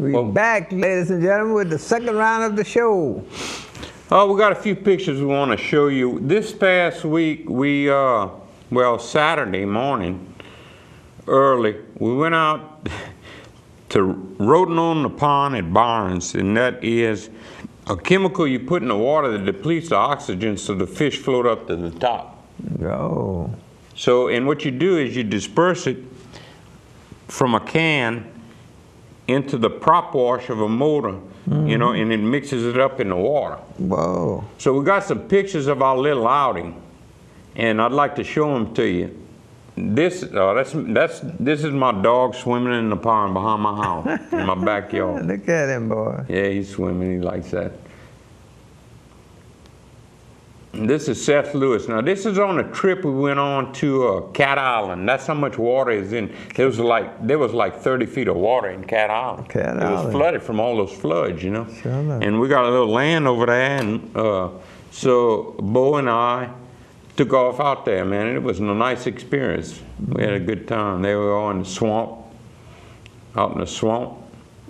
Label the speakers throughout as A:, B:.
A: We're back, ladies and gentlemen, with the second round of the show.
B: Oh, we got a few pictures we want to show you. This past week, well, Saturday morning, early, we went out to Rotin on the Pond at Barnes, and that is a chemical you put in the water that depletes the oxygen so the fish float up to the top.
A: Oh.
B: So, and what you do is you disperse it from a can into the prop wash of a motor, you know, and it mixes it up in the water.
A: Whoa.
B: So we got some pictures of our little outing, and I'd like to show them to you. This is my dog swimming in the pond behind my house, in my backyard.
A: Look at him, boy.
B: Yeah, he's swimming, he likes that. And this is Seth Lewis. Now this is on a trip we went on to Cat Island. That's how much water is in. There was like 30 feet of water in Cat Island.
A: Cat
B: It
A: Island.
B: was flooded from all those floods, you know.
A: Sure enough.
B: And we got a little land over there, and so Bo and I took off out there, man. And it was a nice experience. We had a good time. They were all in the swamp, out in the swamp.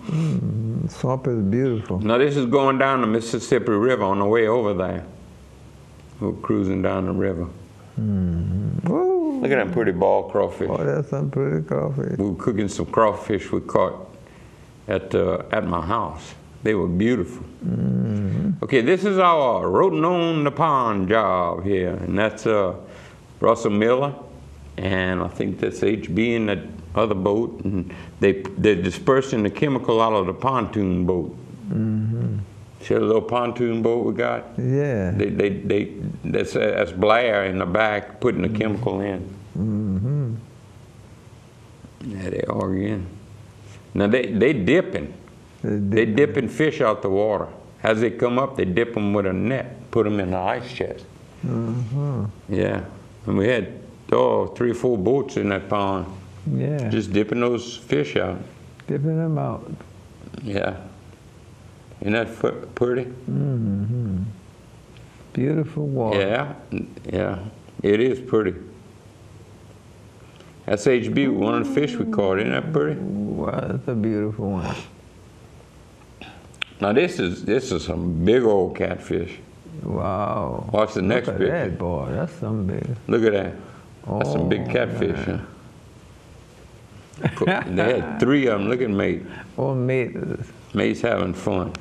A: The swamp is beautiful.
B: Now this is going down the Mississippi River on the way over there. We were cruising down the river.
A: Woo.
B: Look at them pretty ball crawfish.
A: Oh, that's some pretty crawfish.
B: We were cooking some crawfish we caught at my house. They were beautiful. Okay, this is our Rotin on the Pond job here, and that's Russell Miller, and I think that's HB in that other boat, and they're dispersing the chemical out of the pontoon boat. See that little pontoon boat we got?
A: Yeah.
B: That's Blair in the back putting the chemical in. Yeah, they are again. Now they dipping. They dipping fish out the water. As they come up, they dip them with a net, put them in the ice chest. Yeah, and we had 3 or 4 boats in that pond.
A: Yeah.
B: Just dipping those fish out.
A: Dipping them out.
B: Yeah. Isn't that pretty?
A: Beautiful water.
B: Yeah, yeah, it is pretty. That's HB, one of the fish we caught. Isn't that pretty?
A: Wow, that's a beautiful one.
B: Now this is some big old catfish.
A: Wow.
B: Watch the next
A: Look at
B: picture.
A: that, boy. That's some big.
B: Look at that. That's some big catfish. Huh? They had 3 of them. Look at Mate.
A: Oh, mate.
B: Mate's having fun.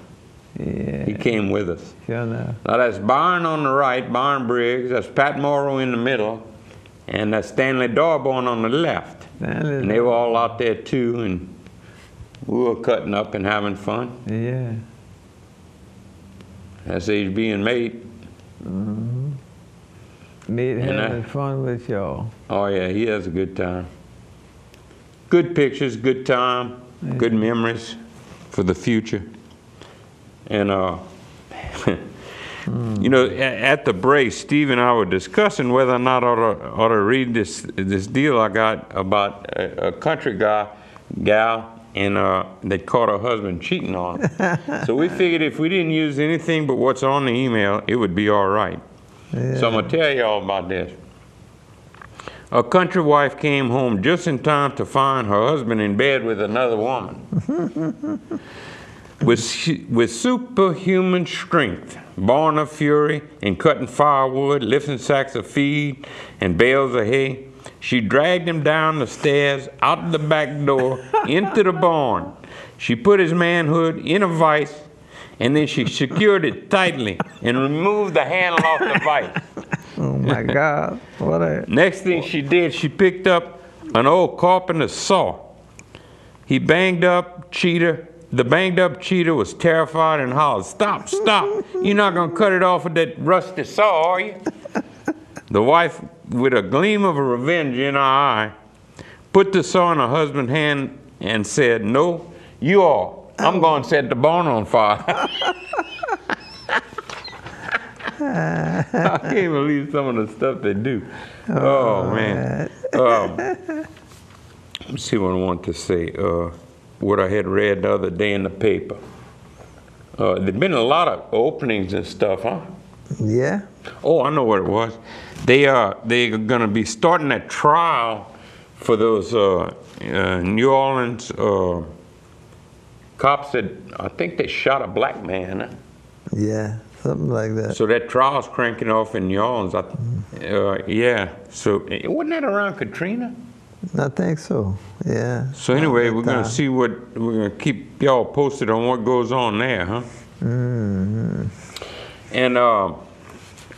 A: Yeah.
B: He came with us.
A: Sure enough.
B: Now that's Byron on the right, Byron Briggs. That's Pat Morrow in the middle. And that's Stanley Darborn on the left. And they were all out there too, and we were cutting up and having fun.
A: Yeah.
B: That's HB and Mate.
A: Mate having fun with y'all.
B: Oh yeah, he has a good time. Good pictures, good time, good memories for the future. And you know, at the break, Steve and I were discussing whether or not I ought to read this deal I got about a country gal, and they caught her husband cheating on her. So we figured if we didn't use anything but what's on the email, it would be all right.
A: Yeah.
B: So I'm gonna tell y'all about this. A country wife came home just in time to find her husband in bed with another woman. With superhuman strength, born of fury, and cutting firewood, lifting sacks of feed and bales of hay, she dragged him down the stairs, out the back door, into the barn. She put his manhood in a vise, and then she secured it tightly and removed the handle off the vise.
A: Oh my God. What a...
B: Next thing she did, she picked up an old carpenter's saw. The banged up cheater was terrified and hollered, "Stop, stop. You're not going to cut it off with that rusty saw, are you?" The wife, with a gleam of revenge in her eye, put the saw in her husband's hand and said, "No, you are. I'm going to set the barn on fire." I can't believe some of the stuff they do. Oh man. Let's see what I want to say. What I had read the other day in the paper. There'd been a lot of openings and stuff, huh?
A: Yeah.
B: Oh, I know what it was. They're going to be starting that trial for those New Orleans cops said, I think they shot a black man. Huh?
A: Yeah, something like that.
B: So that trial's cranking off in New Orleans. Yeah. So wasn't that around Katrina?
A: I think so. Yeah.
B: So anyway, we're gonna see we're gonna keep y'all posted on what goes on there, huh?
A: Mm-hmm.
B: And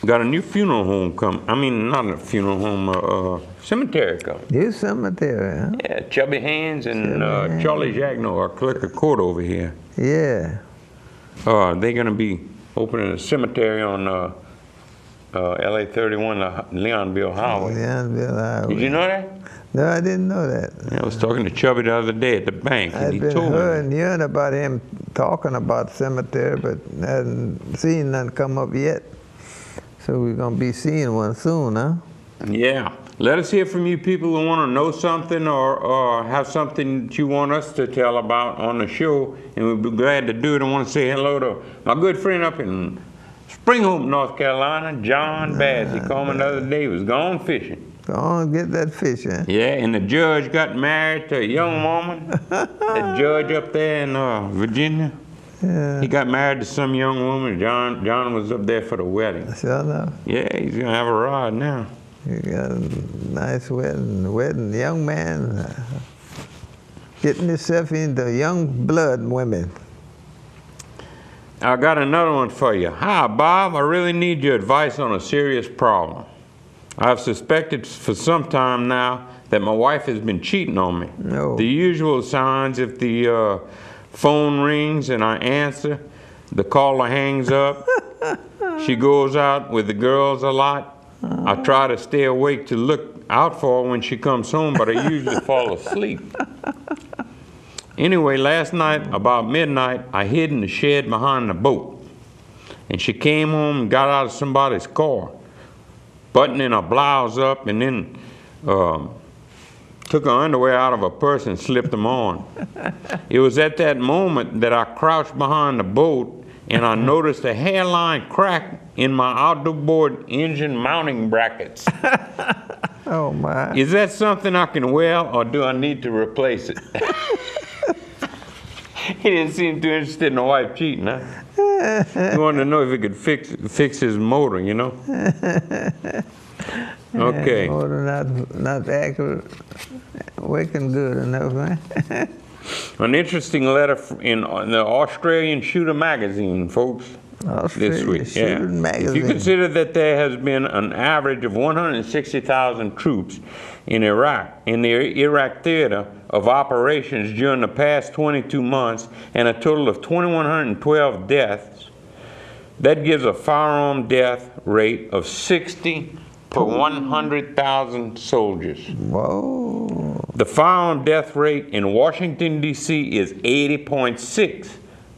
B: got a new funeral home coming. I mean, not a funeral home, cemetery coming.
A: New cemetery, huh?
B: Yeah, Chubby Hands and Charlie Jagno are clerk of court over here.
A: Yeah.
B: They're gonna be opening a cemetery on LA 31, Leonville Highway.
A: Leonville Highway.
B: Did you know that?
A: No, I didn't know that.
B: Yeah, I was talking to Chubby the other day at the bank, and he told me.
A: I've been hearing about him talking about cemetery, but hadn't seen none come up yet. So we're going to be seeing one soon, huh?
B: Yeah. Let us hear from you people who want to know something or have something that you want us to tell about on the show, and we'll be glad to do it. I want to say hello to my good friend up in Spring Hope, North Carolina, John Bass. He called me the other day. He was gone fishing.
A: Go on, get that fish, huh?
B: Yeah, and the judge got married to a young woman. The judge up there in Virginia.
A: Yeah.
B: He got married to some young woman. John was up there for the wedding.
A: Sure enough.
B: Yeah, he's gonna have a ride now.
A: You got a nice wedding, young man getting himself into young blood women.
B: I got another one for you. Hi, Bob. I really need your advice on a serious problem. I've suspected for some time now that my wife has been cheating on me.
A: No.
B: The usual signs: if the phone rings and I answer, the caller hangs up. She goes out with the girls a lot. I try to stay awake to look out for her when she comes home, but I usually fall asleep. Anyway, last night, about midnight, I hid in the shed behind the boat. And she came home and got out of somebody's car, buttoning her blouse up, and then took her underwear out of her purse and slipped them on. It was at that moment that I crouched behind the boat and I noticed a hairline crack in my outboard engine mounting brackets.
A: Oh, my.
B: Is that something I can weld, or do I need to replace it? He didn't seem too interested in the wife cheating, huh? He wanted to know if he could fix his motor, you know? Okay.
A: Motor not accurate, working good enough, man.
B: An interesting letter in the Australian Shooter magazine, folks. This week.
A: Shooter magazine.
B: If you consider that there has been an average of 160,000 troops in Iraq, in the Iraq theater of operations during the past 22 months, and a total of 2,112 deaths, that gives a firearm death rate of 60 per 100,000 soldiers.
A: Whoa.
B: The firearm death rate in Washington, D.C. is 80.6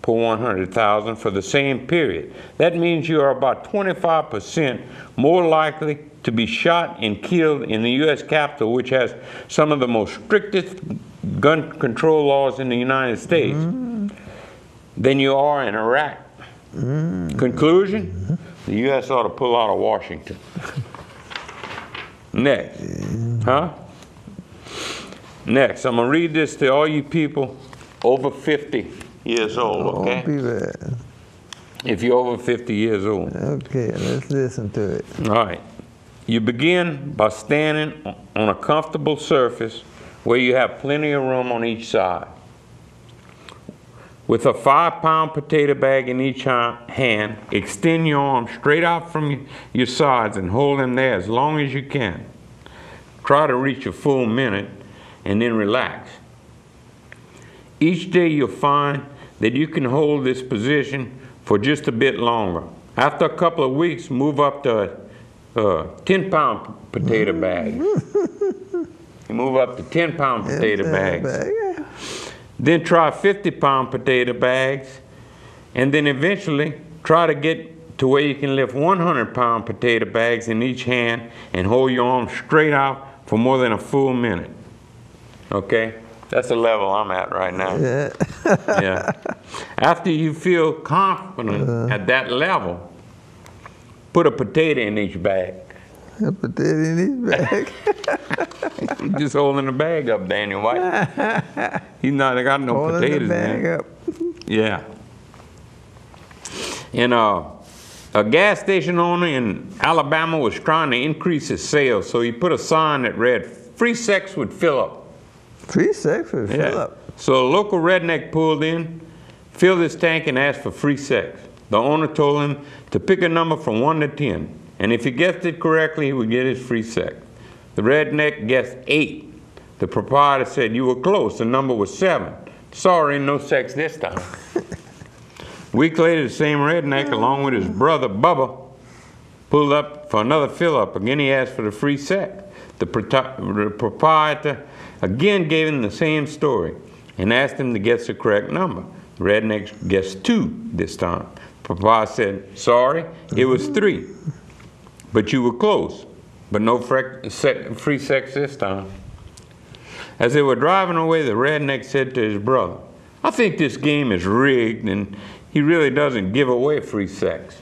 B: per 100,000 for the same period. That means you are about 25% more likely to be shot and killed in the U.S. Capitol, which has some of the most strictest gun control laws in the United States, than you are in Iraq. Conclusion? The U.S. ought to pull out of Washington. Next. Huh? Next, I'm going to read this to all you people over 50 years old, okay? If you're over 50 years old.
A: Okay, let's listen to it.
B: All right. You begin by standing on a comfortable surface where you have plenty of room on each side. With a 5-pound potato bag in each hand, extend your arms straight out from your sides and hold them there as long as you can. Try to reach a full minute and then relax. Each day you'll find that you can hold this position for just a bit longer. After a couple of weeks, move up to 10-pound potato bag. You move up to 10-pound potato bags. Then try 50-pound potato bags, and then eventually try to get to where you can lift 100-pound potato bags in each hand and hold your arms straight out for more than a full minute. Okay? That's the level I'm at right now.
A: Yeah.
B: Yeah. After you feel confident at that level, put a potato in each bag.
A: A potato in each bag.
B: He's just holding the bag up, Daniel White. He's not got no
A: Holding
B: potatoes
A: the bag
B: in there.
A: up.
B: Yeah. And a gas station owner in Alabama was trying to increase his sales, so he put a sign that read, "Free sex with Philip."
A: Free sex with Philip?
B: So a local redneck pulled in, filled his tank, and asked for free sex. The owner told him to pick a number from 1 to 10, and if he guessed it correctly, he would get his free sex. The redneck guessed 8. The proprietor said, "You were close, the number was 7. Sorry, no sex this time." A week later, the same redneck, along with his brother Bubba, pulled up for another fill-up. Again, he asked for the free sex. The proprietor again gave him the same story and asked him to guess the correct number. The redneck guessed 2 this time. The proprietor said, "Sorry, it was 3. But you were close, but no free sex this time." As they were driving away, the redneck said to his brother, "I think this game is rigged and he really doesn't give away free sex."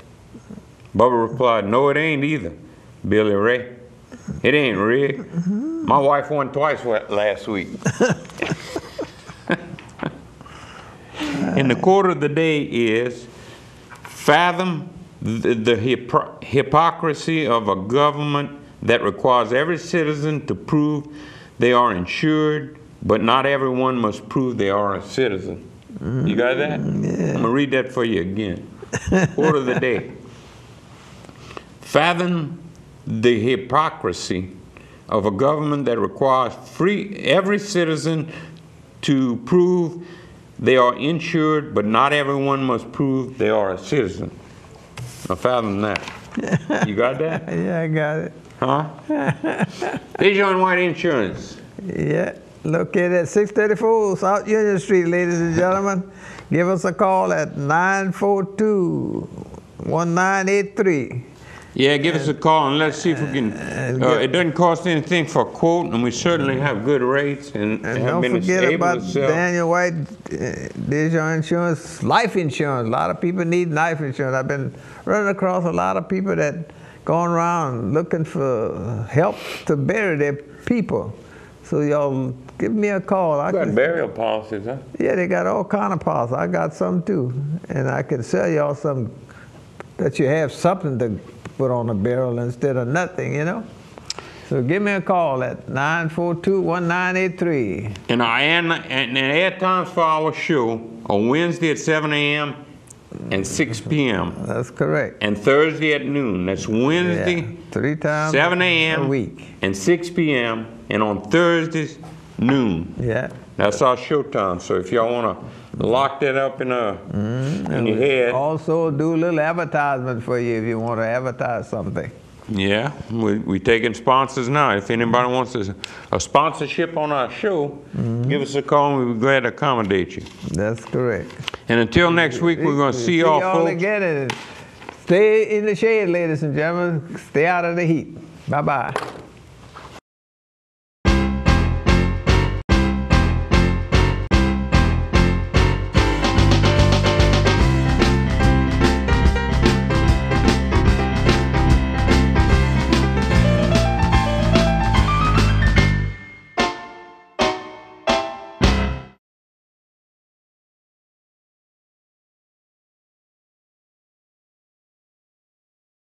B: Bubba replied, "No, it ain't either, Billy Ray. It ain't rigged. My wife won twice last week." And the quote of the day is, "Fathom the hypocrisy of a government that requires every citizen to prove they are insured, but not everyone must prove they are a citizen." You got that?
A: Yeah.
B: I'm going to read that for you again. Quote of the day. "Fathom the hypocrisy of a government that requires every citizen to prove they are insured, but not everyone must prove they are a citizen." Now fathom that. You got that?
A: Yeah, I got it.
B: Huh? DeJean White Insurance.
A: Yeah, located at 634 South Union Street, ladies and gentlemen. Give us a call at 942-1983.
B: Yeah, give us a call and let's see if we can. It doesn't cost anything for a quote, and we certainly have good rates and have
A: don't
B: been
A: forget
B: able
A: about
B: to sell.
A: Daniel White, DeJean Insurance, life insurance. A lot of people need life insurance. I've been running across a lot of people that going around looking for help to bury their people. So y'all give me a call.
B: You got burial policies, huh?
A: Yeah, they got all kind of policies. I got some too, and I can sell y'all some that you have something to put on a barrel instead of nothing, you know. So give me a call at 942-1983.
B: And the air times for our show are Wednesday at 7 a.m. and 6 p.m.
A: That's correct.
B: And Thursday at noon. That's Wednesday,
A: Yeah, 3 times
B: 7 a.m.
A: a week.
B: and 6 p.m. And on Thursdays, noon.
A: Yeah.
B: That's our show time. So if y'all want to lock that up in your head.
A: Also do a little advertisement for you if you want to advertise something.
B: Yeah, we taking sponsors now. If anybody wants a sponsorship on our show, give us a call and we'll be glad to accommodate you.
A: That's correct.
B: And until next week, we're going to see y'all folks.
A: Again, and stay in the shade, ladies and gentlemen. Stay out of the heat. Bye-bye.